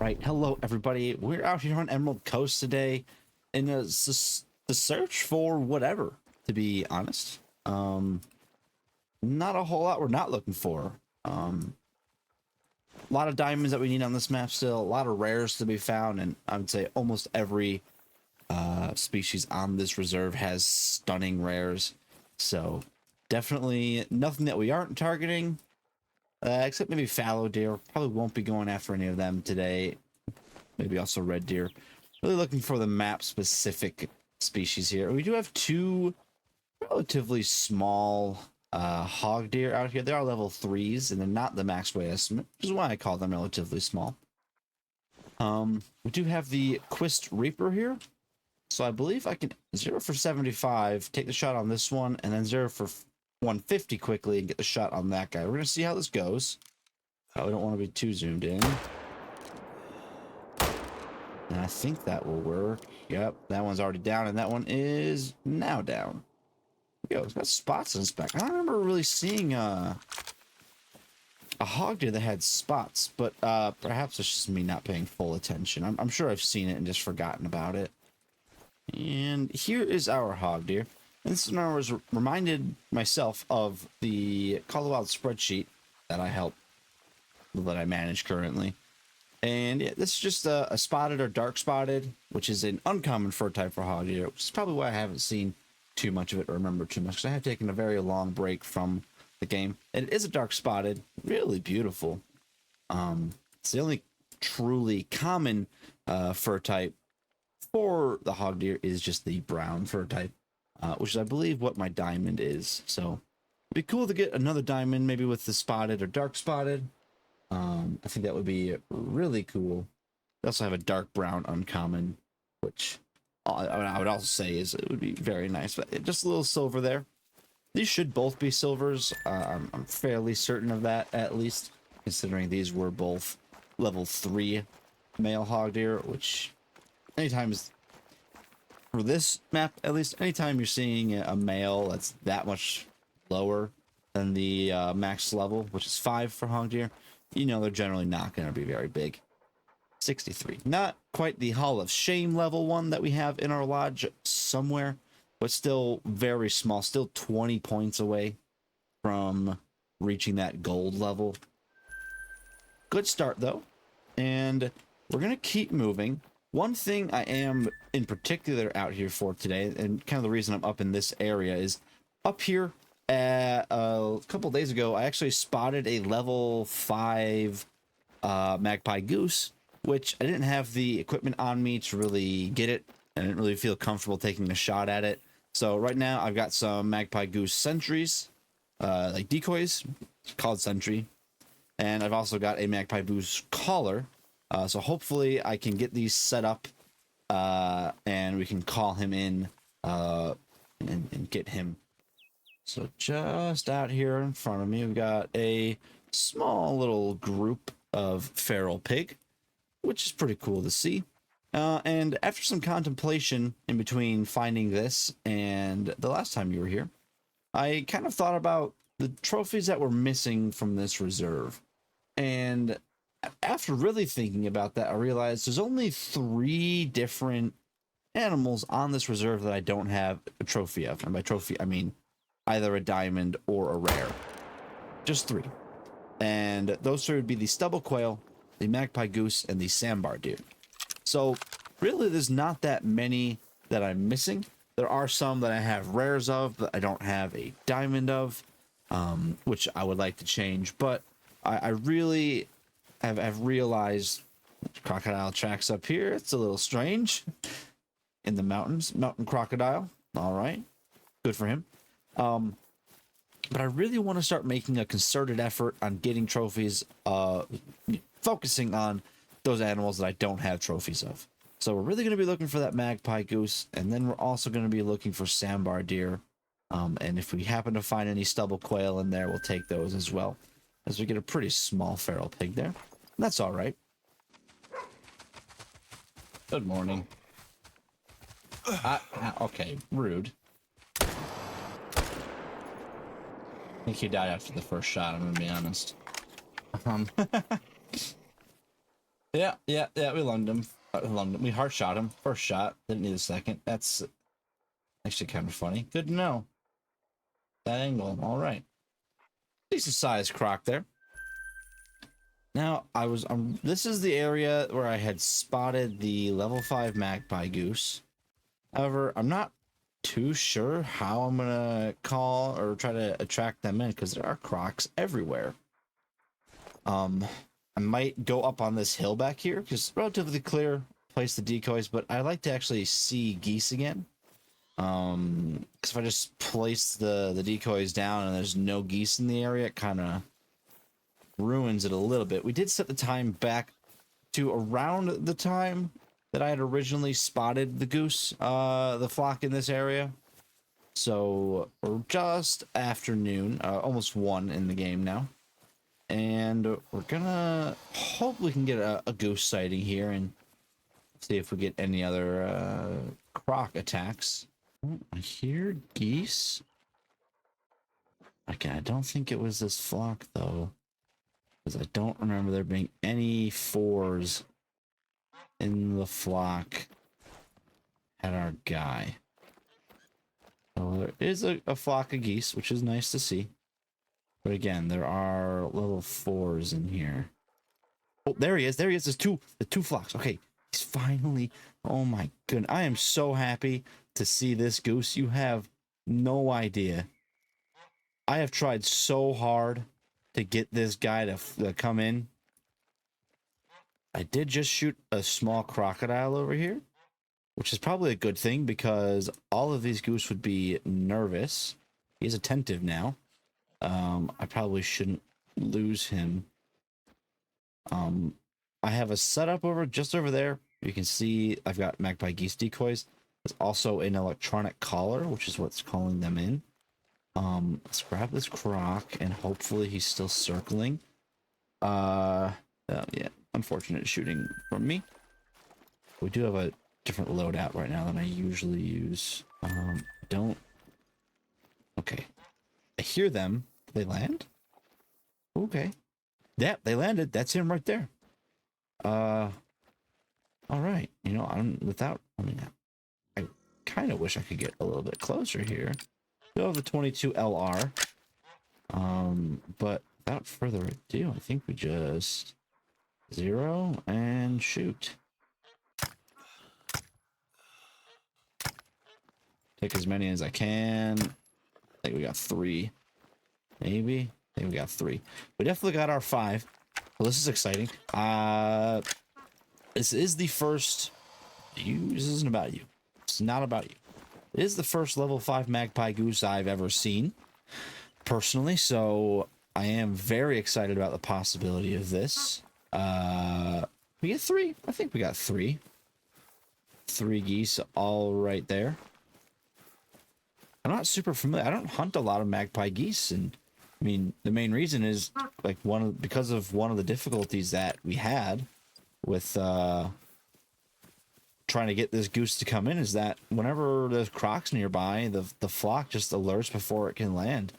right, hello everybody. We're out here on Emerald Coast today in the search for whatever, to be honest. Not a whole lot we're not looking for. A lot of diamonds that we need on this map still, a lot of rares to be found, and I would say almost every species on this reserve has stunning rares. So definitely nothing that we aren't targeting. Except maybe fallow deer. Probably won't be going after any of them today. Maybe also red deer. Really looking for the map specific species here. We do have two relatively small hog deer out here. They are level 3s and they're not the max weight estimate, which is why I call them relatively small. We do have the Quist Reaper here. So I believe I can 0 for 75, take the shot on this one, and then 0 for 150 quickly and get the shot on that guy. We're going to see how this goes. We don't want to be too zoomed in. And I think that will work. Yep, that one's already down, and that one is now down. Yo, it's got spots in its back. I don't remember really seeing a hog deer that had spots, but perhaps it's just me not paying full attention. I'm sure I've seen it and just forgotten about it. And here is our hog deer. And this is when I was reminded myself of the Call of the Wild spreadsheet that I manage currently. And yeah, this is just a spotted or dark spotted, which is an uncommon fur type for hog deer, which is probably why I haven't seen too much of it or remember too much, because I have taken a very long break from the game. And it is a dark spotted, really beautiful. It's the only truly common fur type for the hog deer is just the brown fur type. Which is, I believe, what my diamond is. So it'd be cool to get another diamond, maybe with the spotted or dark spotted. I think that would be really cool. We also have a dark brown uncommon, which I would also say is it would be very nice. But just a little silver there. These should both be silvers. I'm fairly certain of that, at least, considering these were both level 3 male hog deer, which anytime is... For this map, at least, anytime you're seeing a male that's that much lower than the max level, which is 5 for hog deer, you know they're generally not going to be very big. 63. Not quite the Hall of Shame level one that we have in our lodge somewhere, but still very small, still 20 points away from reaching that gold level. Good start, though, and we're going to keep moving. One thing I am in particular out here for today, and kind of the reason I'm up in this area, is up here a couple days ago, I actually spotted a level 5 Magpie Goose, which I didn't have the equipment on me to really get it. I didn't really feel comfortable taking a shot at it. So right now I've got some Magpie Goose sentries, like decoys, called sentry. And I've also got a Magpie Goose collar. So hopefully I can get these set up and we can call him in and get him. So just out here in front of me, we've got a small little group of feral pig, which is pretty cool to see. And after some contemplation in between finding this and the last time you were here, I kind of thought about the trophies that were missing from this reserve. And after really thinking about that, I realized there's only 3 different animals on this reserve that I don't have a trophy of. And by trophy, I mean either a diamond or a rare. Just 3. And those 3 would be the stubble quail, the magpie goose, and the sandbar deer. So really, there's not that many that I'm missing. There are some that I have rares of, but I don't have a diamond of, which I would like to change. But I really... I've realized crocodile tracks up here. It's a little strange in the mountains. Mountain crocodile. All right. Good for him. But I really want to start making a concerted effort on getting trophies, focusing on those animals that I don't have trophies of. So we're really going to be looking for that magpie goose. And then we're also going to be looking for sandbar deer. And if we happen to find any stubble quail in there, we'll take those as well, as we get a pretty small feral pig there. That's all right. Good morning. Okay, rude. I think he died after the first shot, I'm gonna be honest. Yeah, yeah, yeah. We lunged him. Lunged him. We heart shot him. First shot. Didn't need a second. That's actually kind of funny. Good to know. That angle. All right. Decent sized croc there. Now I was. This is the area where I had spotted the level 5 Magpie Goose. However, I'm not too sure how I'm gonna call or try to attract them in because there are crocs everywhere. I might go up on this hill back here because it's relatively clear, place the decoys, but I like to actually see geese again. Because if I just place the decoys down and there's no geese in the area, it kind of ruins it a little bit. We did set the time back to around the time that I had originally spotted the goose, the flock in this area. So we're just afternoon, almost 1 in the game now. And we're gonna hope we can get a goose sighting here and see if we get any other croc attacks. I hear geese. Okay, I don't think it was this flock though, because I don't remember there being any 4s in the flock at our guy. So there is a flock of geese, which is nice to see. But again, there are little 4s in here. Oh, there he is. There he is. There's the 2 flocks. Okay, he's finally. Oh my goodness. I am so happy to see this goose. You have no idea. I have tried so hard to get this guy to come in. I did just shoot a small crocodile over here, which is probably a good thing because all of these goose would be nervous. He's attentive now. I probably shouldn't lose him. I have a setup just over there. You can see I've got Magpie Geese decoys. There's also an electronic collar, which is what's calling them in. Let's grab this croc and hopefully he's still circling. Yeah, unfortunate shooting from me. We do have a different loadout right now than I usually use. Don't. Okay. I hear them. They land? Okay. Yeah, they landed. That's him right there. All right. You know, I kind of wish I could get a little bit closer here. We have the 22 LR. But without further ado, I think we just 0 and shoot. Take as many as I can. I think we got 3. Maybe. I think we got 3. We definitely got our 5. Well, this is exciting. This is the first. This isn't about you. It's not about you. It is the first level 5 Magpie Goose I've ever seen, personally. So I am very excited about the possibility of this. We get 3. I think we got 3. 3 geese all right there. I'm not super familiar. I don't hunt a lot of magpie geese, and I mean the main reason is like because of one of the difficulties that we had with trying to get this goose to come in is that whenever there's crocs nearby, the flock just alerts before it can land.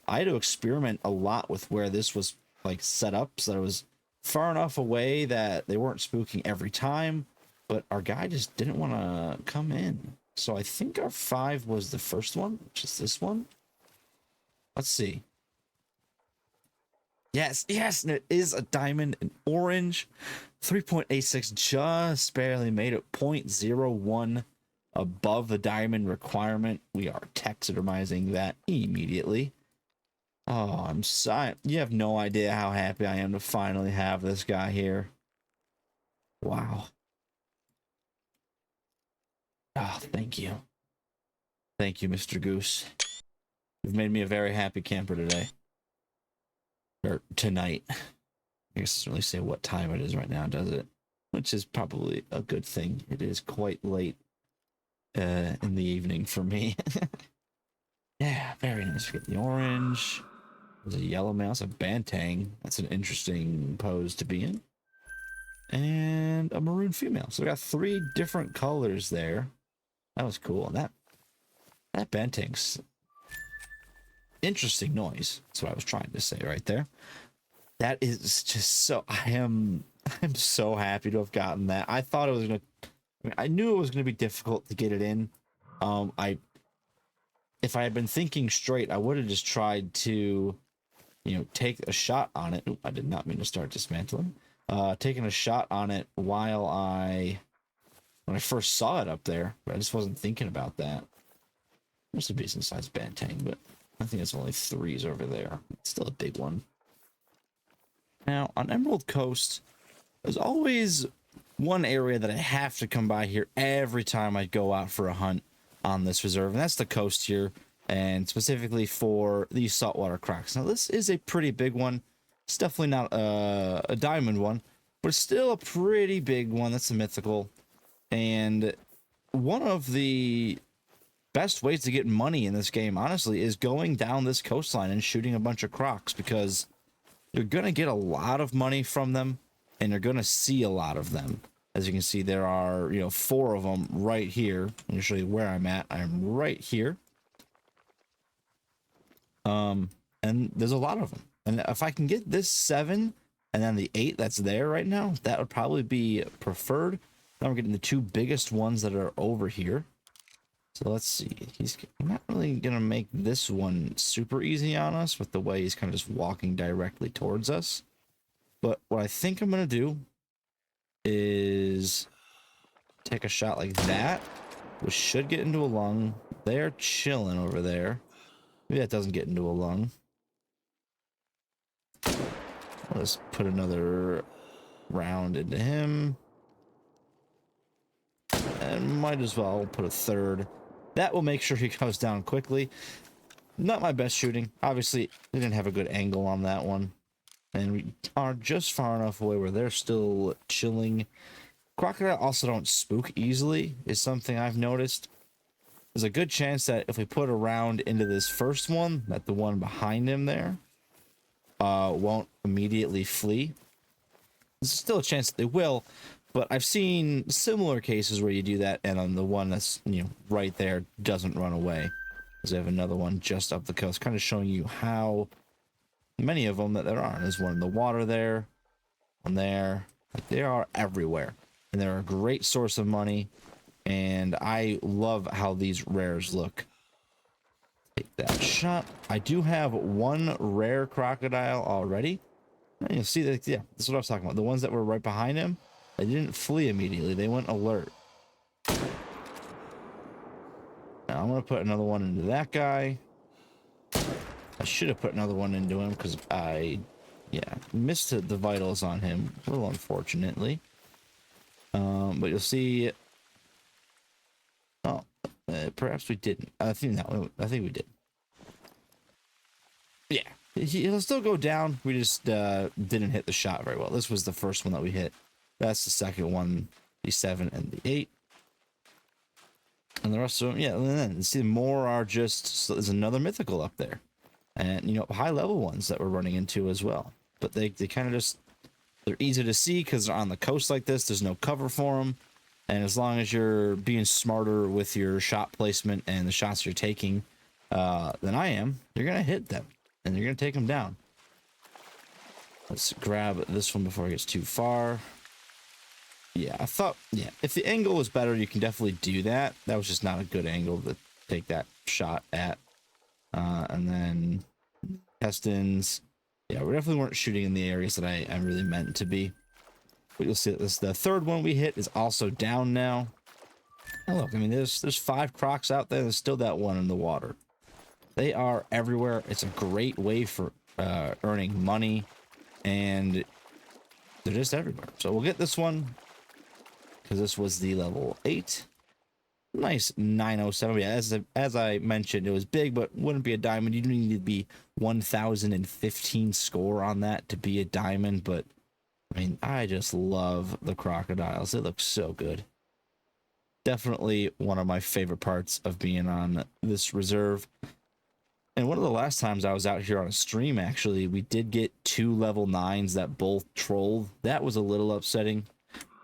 I had to experiment a lot with where this was like set up so that it was far enough away that they weren't spooking every time, but our guy just didn't want to come in. So I think our 5 was the first one, which is this one. Let's see. Yes, yes, and it is a diamond and orange. 3.86 just barely made it. 0.01 above the diamond requirement. We are taxidermizing that immediately. Oh, I'm sorry. You have no idea how happy I am to finally have this guy here. Wow. Oh, thank you. Thank you, Mr. Goose. You've made me a very happy camper today. Or tonight. I guess it doesn't really say what time it is right now, does it? Which is probably a good thing. It is quite late in the evening for me. Yeah, very nice. We get the orange. There's a yellow mouse, a bantang. That's an interesting pose to be in. And a maroon female. So we got 3 different colors there. That was cool. And that bantang's interesting noise. That's what I was trying to say right there. That is just so. I am I'm so happy to have gotten that. I thought it was gonna. I knew it was gonna be difficult to get it in. I if I had been thinking straight, I would have just tried to, take a shot on it. Oop, I did not mean to start dismantling. Taking a shot on it when I first saw it up there, but I just wasn't thinking about that. There's a decent sized bantang, but I think it's only 3s over there. It's still a big one. Now, on Emerald Coast, there's always one area that I have to come by here every time I go out for a hunt on this reserve, and that's the coast here, and specifically for these saltwater crocs. Now, this is a pretty big one. It's definitely not a diamond one, but it's still a pretty big one. That's a mythical. And one of the best ways to get money in this game, honestly, is going down this coastline and shooting a bunch of crocs, because you're going to get a lot of money from them, and you're going to see a lot of them. As you can see, there are, 4 of them right here. Let me show you where I'm at. I'm right here. And there's a lot of them. And if I can get this 7 and then the 8 that's there right now, that would probably be preferred. Now we're getting the 2 biggest ones that are over here. So let's see. He's not really going to make this one super easy on us with the way he's kind of just walking directly towards us. But what I think I'm going to do is take a shot like that, which should get into a lung. They're chilling over there. Maybe that doesn't get into a lung. Let's put another round into him. And might as well put a 3rd. That will make sure he goes down quickly. Not my best shooting. Obviously, they didn't have a good angle on that one. And we are just far enough away where they're still chilling. Crocodile also don't spook easily, is something I've noticed. There's a good chance that if we put a round into this first one, that the one behind him there won't immediately flee. There's still a chance that they will, but I've seen similar cases where you do that, and on the one that's, right there doesn't run away. Because we have another one just up the coast, kind of showing you how many of them that there are. There's one in the water there, one there. Like, they are everywhere, and they're a great source of money, and I love how these rares look. Take that shot. I do have 1 rare crocodile already. And you'll see that, yeah, that's what I was talking about. The ones that were right behind him, they didn't flee immediately. They went alert. Now I'm going to put another one into that guy. I should have put another one into him because I, missed the vitals on him. A little unfortunately. But you'll see. Oh, perhaps we didn't. I think we did. Yeah, he'll still go down. We just didn't hit the shot very well. This was the first one that we hit. That's the second one, the 7 and the 8. And the rest of them, and then see, more are just, so there's another mythical up there. And, high level ones that we're running into as well. But they kind of just, they're easy to see because they're on the coast like this. There's no cover for them. And as long as you're being smarter with your shot placement and the shots you're taking than I am, you're going to hit them. And you're going to take them down. Let's grab this one before it gets too far. Yeah, I thought, if the angle was better, you can definitely do that. That was just not a good angle to take that shot at. And then Pestins. Yeah, we definitely weren't shooting in the areas that I really meant to be. But you'll see that the 3rd one we hit is also down now. And look, I mean, there's 5 crocs out there. There's still that one in the water. They are everywhere. It's a great way for earning money, and they're just everywhere. So we'll get this one because this was the level 8. Nice 907. Yeah, as I mentioned, it was big, but wouldn't be a diamond. You don't need to be 1015 score on that to be a diamond. But I mean, I just love the crocodiles. They look so good. Definitely one of my favorite parts of being on this reserve. And one of the last times I was out here on a stream, actually, we did get 2 level 9s that both trolled. That was a little upsetting,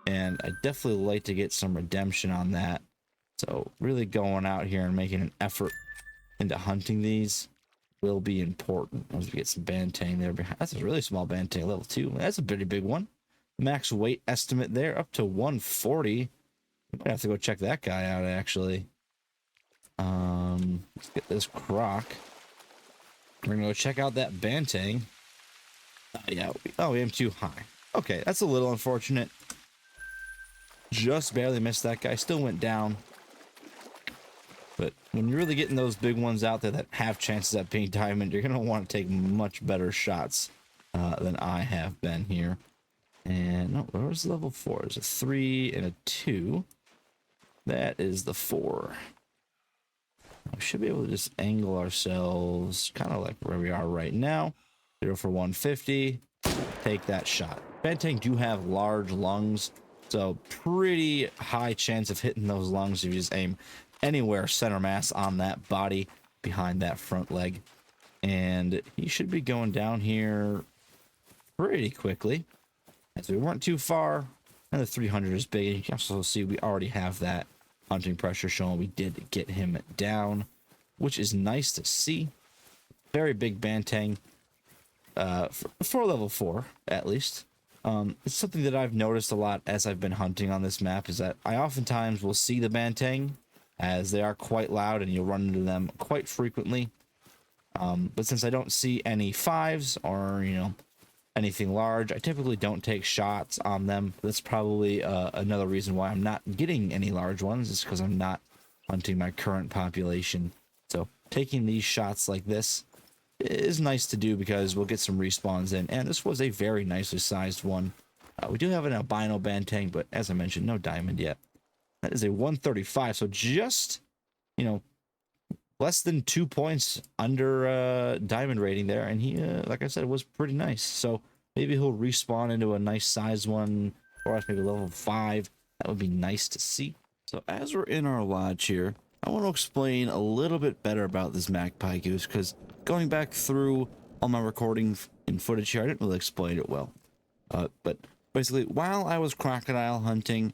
and I definitely like to get some redemption on that. So really going out here and making an effort into hunting these will be important. As we get some bantang there behind. That's a really small bantang, level 2. That's a pretty big one. Max weight estimate there up to 140. I might have to go check that guy out actually. Let's get this croc. We're gonna go check out that banteng. Yeah. We aim too high. Okay, that's a little unfortunate. Just barely missed that guy. Still went down. But when you're really getting those big ones out there that have chances at being diamond, you're gonna want to take much better shots than I have been here. And no, where's level 4? There's a 3 and a 2. That is the 4. We should be able to just angle ourselves kind of like where we are right now. 0 for 150. Take that shot. Banteng do have large lungs, so pretty high chance of hitting those lungs if you just aim anywhere center mass on that body behind that front leg. And he should be going down here pretty quickly, as we weren't too far. And the 300 is big. You can also see we already have that hunting pressure showing we did get him down, which is nice to see. Very big banteng for level 4 at least. It's something that I've noticed a lot as I've been hunting on this map, is that I oftentimes will see the banteng as they are quite loud and you'll run into them quite frequently. But since I don't see any 5s or, you know, anything large, I typically don't take shots on them. That's probably another reason why I'm not getting any large ones, is because I'm not hunting my current population. So taking these shots like this is nice to do because we'll get some respawns in, and this was a very nicely sized one. We do have an albino banteng, but as I mentioned, no diamond yet. That is a 135, so just, you know, less than 2 points under diamond rating there, and he, like I said, was pretty nice. So maybe he'll respawn into a nice size one, or else maybe level 5. That would be nice to see. So as we're in our lodge here, I want to explain a little bit better about this Magpie Goose, because going back through all my recording and footage here, I didn't really explain it well. But basically, while I was crocodile hunting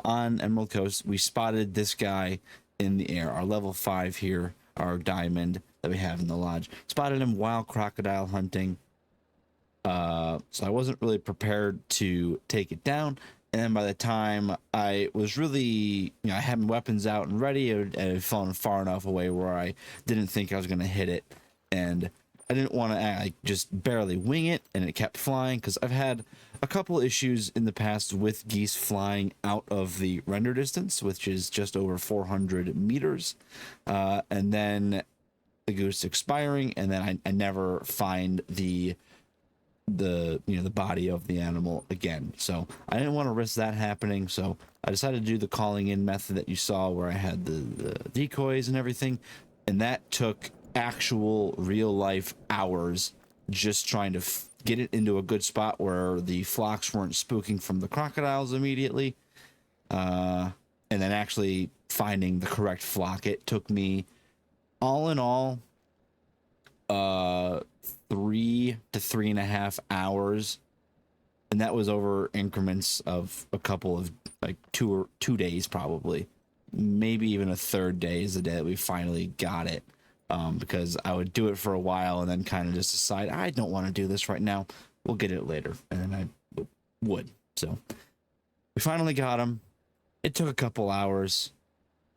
on Emerald Coast, we spotted this guy in the air, our level 5 here, our diamond that we have in the lodge. Spotted him while crocodile hunting. So I wasn't really prepared to take it down. And then by the time I was really, you know, I had my weapons out and ready, it had fallen far enough away where I didn't think I was going to hit it. And I didn't want to like, just barely wing it, and it kept flying, because I've had a couple issues in the past with geese flying out of the render distance, which is just over 400 meters. And then the goose expiring, and then I never find the body of the animal again. So I didn't want to risk that happening, so I decided to do the calling in method that you saw, where I had the decoys and everything, and that took actual real life hours, just trying to get it into a good spot where the flocks weren't spooking from the crocodiles immediately, and then actually finding the correct flock. It took me, all in all, 3 to 3.5 hours, and that was over increments of a couple of like 2 days, probably, maybe even a third day is the day that we finally got it. Because I would do it for a while and then kind of just decide I don't want to do this right now, we'll get it later, and then I would. So we finally got him. It took a couple hours,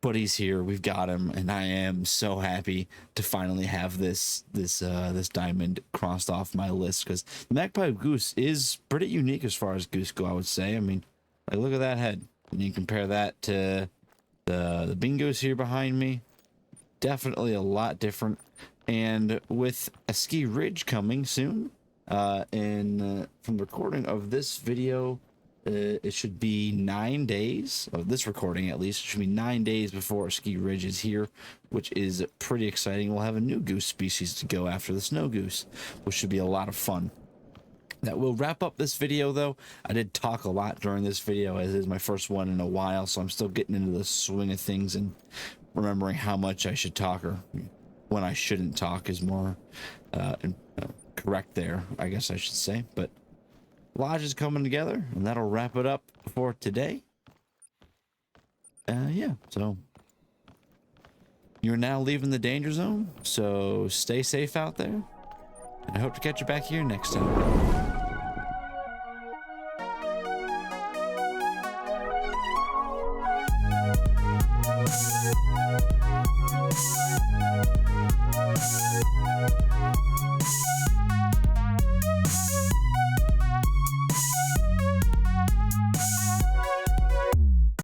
but he's here. We've got him, and I am so happy to finally have this diamond crossed off my list, because the Magpie Goose is pretty unique as far as goose go, I would say. I mean, like, look at that head, and you compare that to the bean goose here behind me. Definitely a lot different. And with a ski ridge coming soon, and from the recording of this video, it should be 9 days of this recording, at least. It should be 9 days before ski ridge is here, which is pretty exciting. We'll have a new goose species to go after, the snow goose, which should be a lot of fun. That will wrap up this video, though. I did talk a lot during this video, as it is my first one in a while, so I'm still getting into the swing of things and remembering how much I should talk, or when I shouldn't talk is more correct there, I guess I should say. But lodge is coming together, and that'll wrap it up for today. Yeah, so you're now leaving the danger zone, so stay safe out there, and I hope to catch you back here next time.